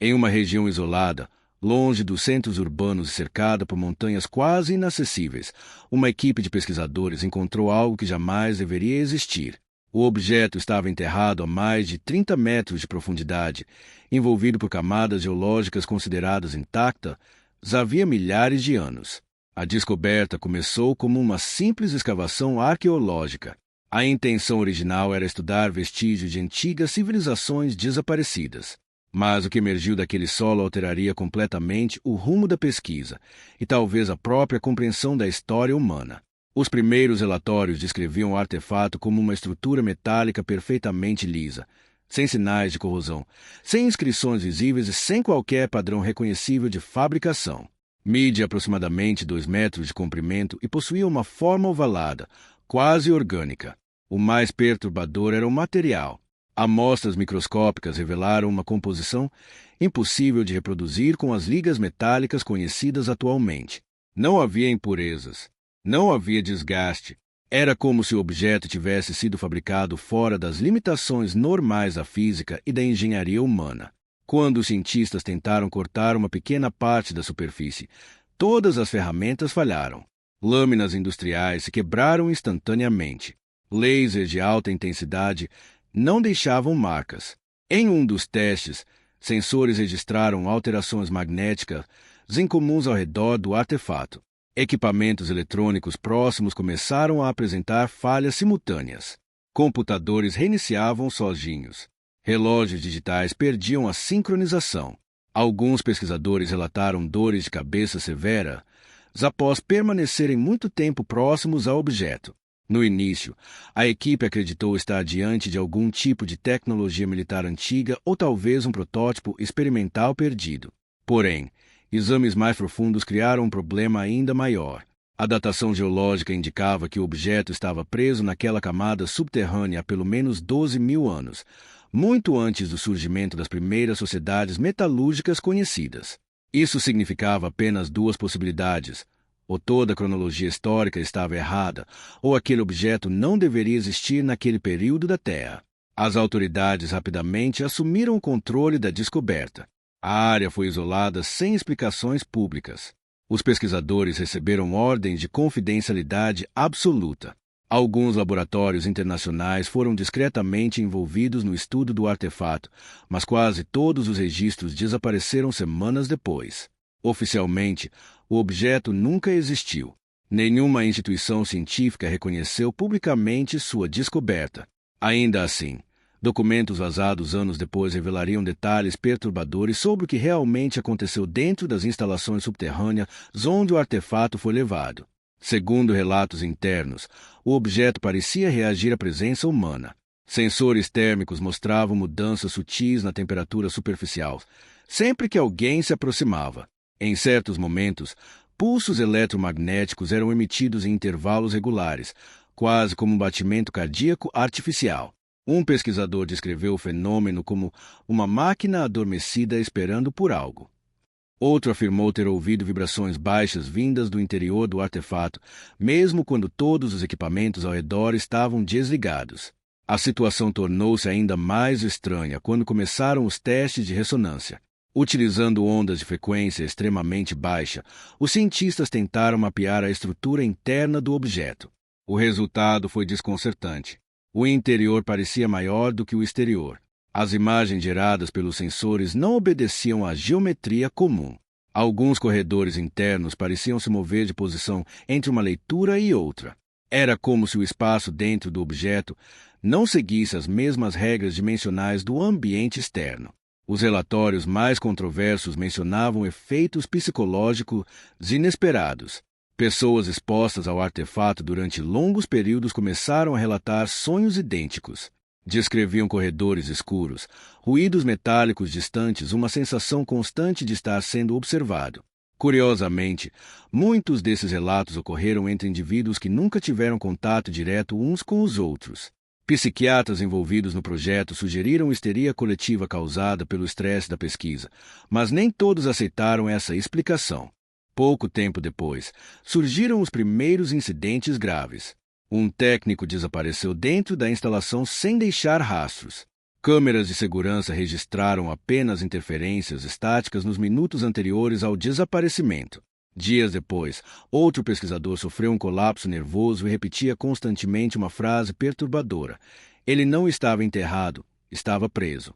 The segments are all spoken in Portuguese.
Em uma região isolada, longe dos centros urbanos e cercada por montanhas quase inacessíveis, uma equipe de pesquisadores encontrou algo que jamais deveria existir. O objeto estava enterrado a mais de 30 metros de profundidade, envolvido por camadas geológicas consideradas intactas havia milhares de anos. A descoberta começou como uma simples escavação arqueológica. A intenção original era estudar vestígios de antigas civilizações desaparecidas. Mas o que emergiu daquele solo alteraria completamente o rumo da pesquisa e talvez a própria compreensão da história humana. Os primeiros relatórios descreviam o artefato como uma estrutura metálica perfeitamente lisa, sem sinais de corrosão, sem inscrições visíveis e sem qualquer padrão reconhecível de fabricação. Mide aproximadamente 2 metros de comprimento e possuía uma forma ovalada, quase orgânica. O mais perturbador era o material. Amostras microscópicas revelaram uma composição impossível de reproduzir com as ligas metálicas conhecidas atualmente. Não havia impurezas. Não havia desgaste. Era como se o objeto tivesse sido fabricado fora das limitações normais da física e da engenharia humana. Quando os cientistas tentaram cortar uma pequena parte da superfície, todas as ferramentas falharam. Lâminas industriais se quebraram instantaneamente. Lasers de alta intensidade não deixavam marcas. Em um dos testes, sensores registraram alterações magnéticas incomuns ao redor do artefato. Equipamentos eletrônicos próximos começaram a apresentar falhas simultâneas. Computadores reiniciavam sozinhos. Relógios digitais perdiam a sincronização. Alguns pesquisadores relataram dores de cabeça severa após permanecerem muito tempo próximos ao objeto. No início, a equipe acreditou estar diante de algum tipo de tecnologia militar antiga ou talvez um protótipo experimental perdido. Porém, exames mais profundos criaram um problema ainda maior. A datação geológica indicava que o objeto estava preso naquela camada subterrânea há pelo menos 12 mil anos, muito antes do surgimento das primeiras sociedades metalúrgicas conhecidas. Isso significava apenas duas possibilidades: ou toda a cronologia histórica estava errada, ou aquele objeto não deveria existir naquele período da Terra. As autoridades rapidamente assumiram o controle da descoberta. A área foi isolada sem explicações públicas. Os pesquisadores receberam ordens de confidencialidade absoluta. Alguns laboratórios internacionais foram discretamente envolvidos no estudo do artefato, mas quase todos os registros desapareceram semanas depois. Oficialmente, o objeto nunca existiu. Nenhuma instituição científica reconheceu publicamente sua descoberta. Ainda assim, documentos vazados anos depois revelariam detalhes perturbadores sobre o que realmente aconteceu dentro das instalações subterrâneas onde o artefato foi levado. Segundo relatos internos, o objeto parecia reagir à presença humana. Sensores térmicos mostravam mudanças sutis na temperatura superficial, sempre que alguém se aproximava. Em certos momentos, pulsos eletromagnéticos eram emitidos em intervalos regulares, quase como um batimento cardíaco artificial. Um pesquisador descreveu o fenômeno como uma máquina adormecida esperando por algo. Outro afirmou ter ouvido vibrações baixas vindas do interior do artefato, mesmo quando todos os equipamentos ao redor estavam desligados. A situação tornou-se ainda mais estranha quando começaram os testes de ressonância. Utilizando ondas de frequência extremamente baixa, os cientistas tentaram mapear a estrutura interna do objeto. O resultado foi desconcertante. O interior parecia maior do que o exterior. As imagens geradas pelos sensores não obedeciam à geometria comum. Alguns corredores internos pareciam se mover de posição entre uma leitura e outra. Era como se o espaço dentro do objeto não seguisse as mesmas regras dimensionais do ambiente externo. Os relatórios mais controversos mencionavam efeitos psicológicos inesperados. Pessoas expostas ao artefato durante longos períodos começaram a relatar sonhos idênticos. Descreviam corredores escuros, ruídos metálicos distantes, uma sensação constante de estar sendo observado. Curiosamente, muitos desses relatos ocorreram entre indivíduos que nunca tiveram contato direto uns com os outros. Psiquiatras envolvidos no projeto sugeriram histeria coletiva causada pelo estresse da pesquisa, mas nem todos aceitaram essa explicação. Pouco tempo depois, surgiram os primeiros incidentes graves. Um técnico desapareceu dentro da instalação sem deixar rastros. Câmeras de segurança registraram apenas interferências estáticas nos minutos anteriores ao desaparecimento. Dias depois, outro pesquisador sofreu um colapso nervoso e repetia constantemente uma frase perturbadora. Ele não estava enterrado, estava preso.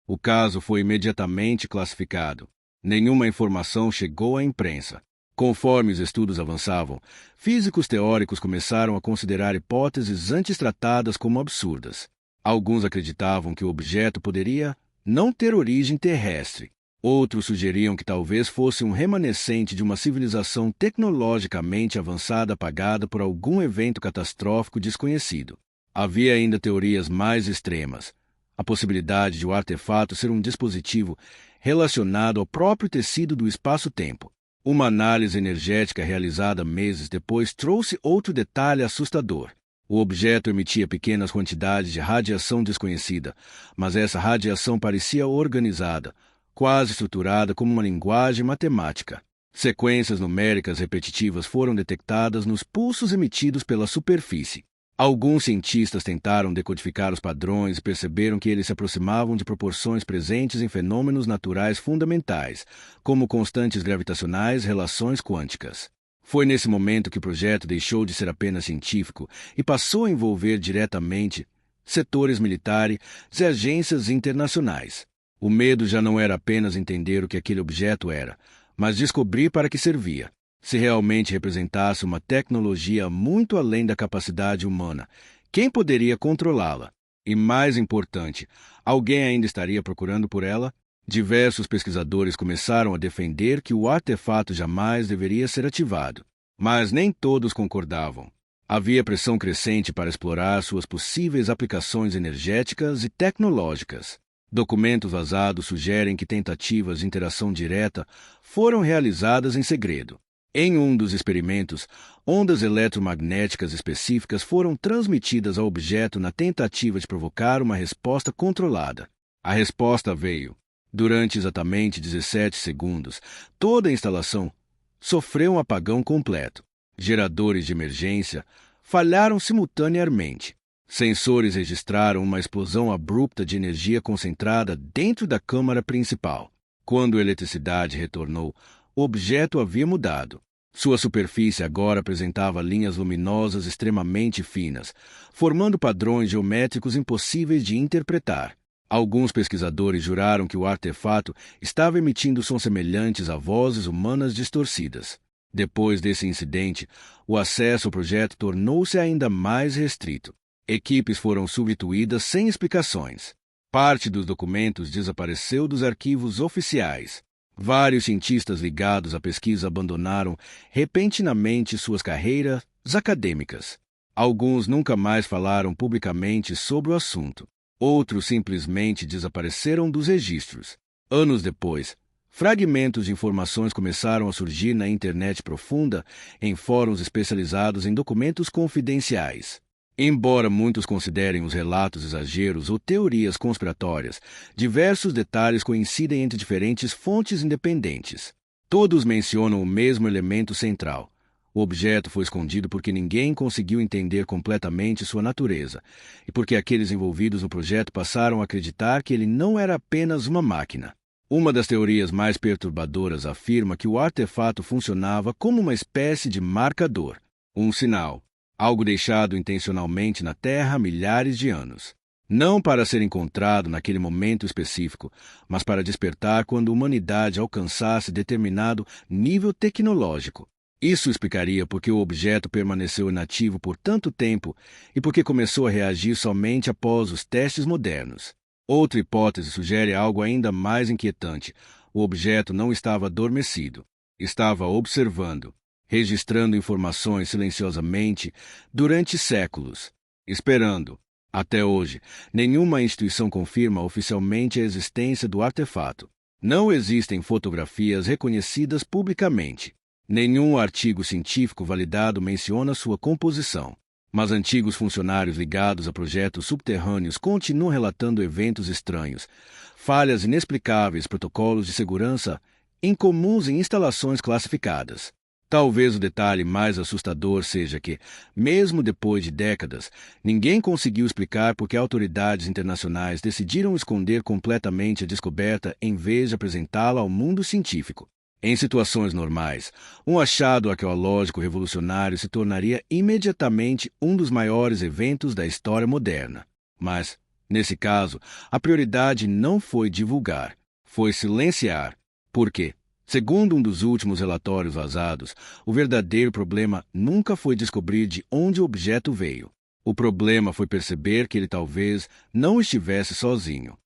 O caso foi imediatamente classificado. Nenhuma informação chegou à imprensa. Conforme os estudos avançavam, físicos teóricos começaram a considerar hipóteses antes tratadas como absurdas. Alguns acreditavam que o objeto poderia não ter origem terrestre. Outros sugeriam que talvez fosse um remanescente de uma civilização tecnologicamente avançada apagada por algum evento catastrófico desconhecido. Havia ainda teorias mais extremas. A possibilidade de o artefato ser um dispositivo relacionado ao próprio tecido do espaço-tempo. Uma análise energética realizada meses depois trouxe outro detalhe assustador. O objeto emitia pequenas quantidades de radiação desconhecida, mas essa radiação parecia organizada, quase estruturada como uma linguagem matemática. Sequências numéricas repetitivas foram detectadas nos pulsos emitidos pela superfície. Alguns cientistas tentaram decodificar os padrões e perceberam que eles se aproximavam de proporções presentes em fenômenos naturais fundamentais, como constantes gravitacionais e relações quânticas. Foi nesse momento que o projeto deixou de ser apenas científico e passou a envolver diretamente setores militares e agências internacionais. O medo já não era apenas entender o que aquele objeto era, mas descobrir para que servia. Se realmente representasse uma tecnologia muito além da capacidade humana, quem poderia controlá-la? E mais importante, alguém ainda estaria procurando por ela? Diversos pesquisadores começaram a defender que o artefato jamais deveria ser ativado. Mas nem todos concordavam. Havia pressão crescente para explorar suas possíveis aplicações energéticas e tecnológicas. Documentos vazados sugerem que tentativas de interação direta foram realizadas em segredo. Em um dos experimentos, ondas eletromagnéticas específicas foram transmitidas ao objeto na tentativa de provocar uma resposta controlada. A resposta veio. Durante exatamente 17 segundos, toda a instalação sofreu um apagão completo. Geradores de emergência falharam simultaneamente. Sensores registraram uma explosão abrupta de energia concentrada dentro da câmara principal. Quando a eletricidade retornou, o objeto havia mudado. Sua superfície agora apresentava linhas luminosas extremamente finas, formando padrões geométricos impossíveis de interpretar. Alguns pesquisadores juraram que o artefato estava emitindo sons semelhantes a vozes humanas distorcidas. Depois desse incidente, o acesso ao projeto tornou-se ainda mais restrito. Equipes foram substituídas sem explicações. Parte dos documentos desapareceu dos arquivos oficiais. Vários cientistas ligados à pesquisa abandonaram repentinamente suas carreiras acadêmicas. Alguns nunca mais falaram publicamente sobre o assunto. Outros simplesmente desapareceram dos registros. Anos depois, fragmentos de informações começaram a surgir na internet profunda, em fóruns especializados em documentos confidenciais. Embora muitos considerem os relatos exageros ou teorias conspiratórias, diversos detalhes coincidem entre diferentes fontes independentes. Todos mencionam o mesmo elemento central. O objeto foi escondido porque ninguém conseguiu entender completamente sua natureza, e porque aqueles envolvidos no projeto passaram a acreditar que ele não era apenas uma máquina. Uma das teorias mais perturbadoras afirma que o artefato funcionava como uma espécie de marcador, um sinal, algo deixado intencionalmente na Terra há milhares de anos. Não para ser encontrado naquele momento específico, mas para despertar quando a humanidade alcançasse determinado nível tecnológico. Isso explicaria por que o objeto permaneceu inativo por tanto tempo e por que começou a reagir somente após os testes modernos. Outra hipótese sugere algo ainda mais inquietante. O objeto não estava adormecido. Estava observando, registrando informações silenciosamente durante séculos, esperando. Até hoje, nenhuma instituição confirma oficialmente a existência do artefato. Não existem fotografias reconhecidas publicamente. Nenhum artigo científico validado menciona sua composição, mas antigos funcionários ligados a projetos subterrâneos continuam relatando eventos estranhos, falhas inexplicáveis, protocolos de segurança incomuns em instalações classificadas. Talvez o detalhe mais assustador seja que, mesmo depois de décadas, ninguém conseguiu explicar por que autoridades internacionais decidiram esconder completamente a descoberta em vez de apresentá-la ao mundo científico. Em situações normais, um achado arqueológico revolucionário se tornaria imediatamente um dos maiores eventos da história moderna. Mas, nesse caso, a prioridade não foi divulgar, foi silenciar. Por quê? Segundo um dos últimos relatórios vazados, o verdadeiro problema nunca foi descobrir de onde o objeto veio. O problema foi perceber que ele talvez não estivesse sozinho.